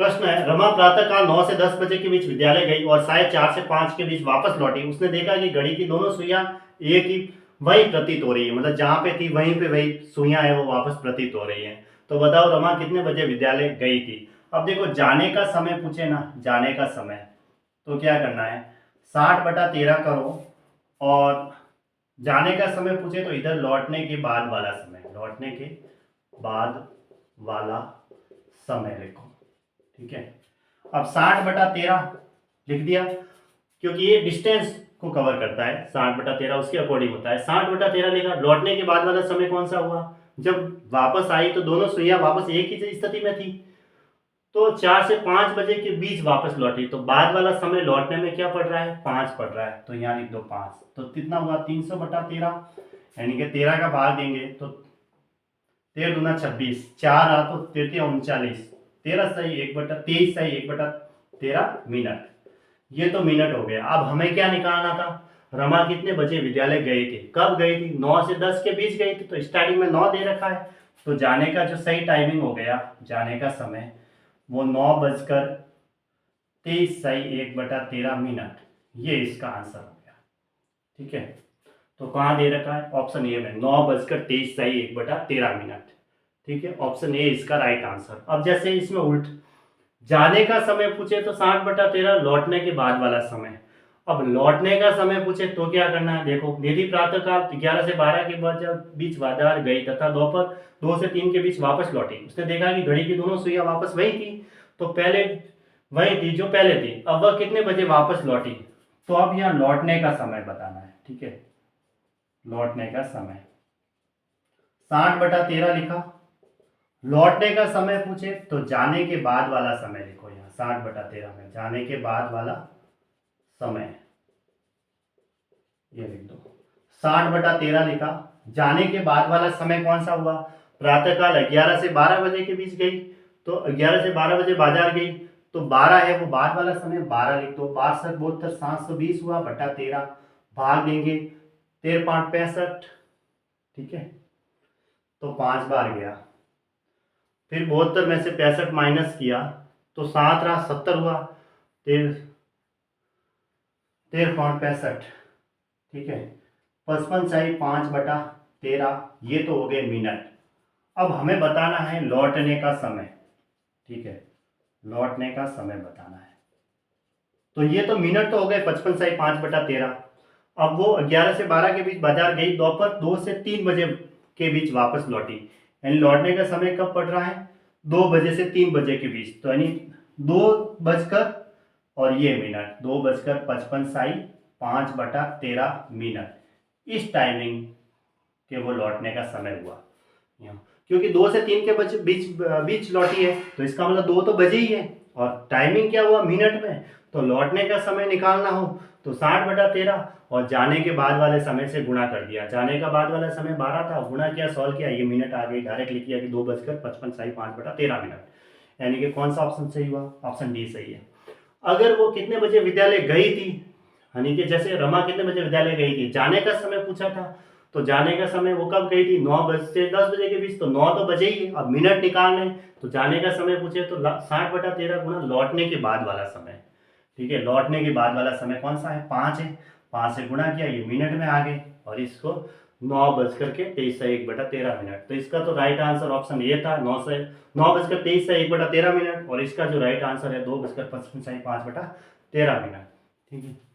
प्रश्न है, रमा प्रातःकाल 9 से 10 बजे के बीच विद्यालय गई और साढ़े 4 से 5 के बीच वापस लौटी। उसने देखा कि घड़ी की दोनों सुइयां एक ही वही प्रतीत हो रही है, मतलब जहां पे थी वहीं पे वही सुइयां है वो वापस प्रतीत हो रही हैं। तो बताओ रमा कितने बजे विद्यालय गई थी। अब देखो जाने का समय पूछे ना, जाने का समय तो क्या करना है, 60/13 करो और जाने का समय पूछे तो इधर लौटने के बाद वाला समय, लौटने के बाद वाला समय लिखो। ठीक है, अब 60/13 लिख दिया क्योंकि ये डिस्टेंस को कवर करता है, 60/13 उसके अकॉर्डिंग होता है। 60/13 लिखा, लौटने के बाद वाला समय कौन सा हुआ, जब वापस आई तो दोनों सुइयां वापस एक ही स्थिति में थी, तो 4 से 5 बजे के बीच वापस लौटी, तो बाद वाला समय लौटने में क्या पड़ रहा है, 5 पड़ रहा है, तो यहाँ लिख दो 5। तो कितना हुआ 300/13, यानी कि 13 का भाग देंगे तो 13 दूना 26, 4 आ तो 39, 13 सही 1/23 सही 1/13 मिनट। ये तो मिनट हो गया। अब हमें क्या निकालना था, रमा कितने बजे विद्यालय गई थी, कब गई थी, 9 से 10 के बीच गई थी, तो स्टार्टिंग में 9 दे रखा है, तो जाने का जो सही टाइमिंग हो गया, जाने का समय वो 9:23 सही 1/13 मिनट, ये इसका आंसर हो गया। ठीक है, तो कहाँ दे रखा है, ऑप्शन ए में 9:23 सही 1/13 मिनट। ठीक है, ऑप्शन ए इसका राइट आंसर। अब जैसे इसमें उल्ट जाने का समय पूछे तो 60/13, लौटने के बाद वाला समय। अब लौटने का समय पूछे तो क्या करना है, देखो निधि प्रातःकाल 11 से 12 के बीच बाजार गई तथा दोपहर 2 से 3 के बीच वापस लौटी। उसने देखा कि घड़ी की दोनों सुइयां वापस वही थी, तो पहले वही थी जो पहले थी, अब वह कितने बजे वापस लौटी, तो अब यहाँ लौटने का समय बताना है। ठीक है, लौटने का समय 60/13 लिखा, लौटने का समय पूछे तो जाने के बाद वाला समय लिखो, यहाँ 60/13 में जाने के बाद वाला समय ये लिख दो। 60/13 लिखा, जाने के बाद वाला समय कौन सा हुआ, प्रातःकाल 11 से 12 बजे के बीच गई, तो 11 से 12 बजे बाजार गई, तो 12 है वो बाद वाला समय, 12 लिख दो। 62 72 720 हुआ बटा 13, भाग देंगे 13 5 65। ठीक है, तो 5 बार गया, फिर 72 में से 65 माइनस किया तो 7 रहा, 70 हुआ, 13 5 65। ठीक है, 55 चाहिए 5/13, ये तो हो गए मिनट। अब हमें बताना है लौटने का समय। ठीक है, लौटने का समय बताना है, तो ये तो मिनट तो हो गए 55 चाहिए 5/13। अब वो 11 से 12 के बीच बाजार गई, दोपहर 2 से 3 बजे के बीच वापस लौटी, यानी लौटने का समय कब पड़ रहा है, 2 बजे से 3 बजे के बीच, तो यानी 2 बजकर और ये मिनट 2:55 साई 5/13 मिनट, इस टाइमिंग के वो लौटने का समय हुआ। क्योंकि 2 से 3 के बीच बीच लौटी है, तो इसका मतलब 2 तो बजे ही है, और टाइमिंग क्या हुआ मिनट में, तो लौटने का समय निकालना हो तो 60/13 और जाने के बाद वाले समय से गुणा कर दिया। जाने का बाद वाला समय 12 था, गुणा किया, सॉल्व किया, ये मिनट आ गई, डायरेक्ट लिख दिया कि 2:55 साई 5/13 मिनट, यानी कि कौन सा ऑप्शन सही हुआ, ऑप्शन डी सही है। अगर वो कितने बजे विद्यालय गई थी, यानी कि जैसे रमा कितने बजे विद्यालय गई थी, जाने का समय पूछा था, तो जाने का समय वो कब गई थी, 9 बजे से 10 बजे के बीच, तो 9 तो बजे ही है। अब मिनट निकालने, तो जाने का समय पूछे तो 60/13 गुना लौटने के बाद वाला समय। ठीक है, लौटने के बाद वाला समय कौन सा है, 5 है, 5 से गुणा किया, ये मिनट में आ गए, और इसको 9:23 1/13 मिनट, तो इसका तो राइट आंसर ऑप्शन ये था, 9:23 1/13 मिनट, और इसका जो राइट आंसर है 2:55 5/13 मिनट। ठीक है।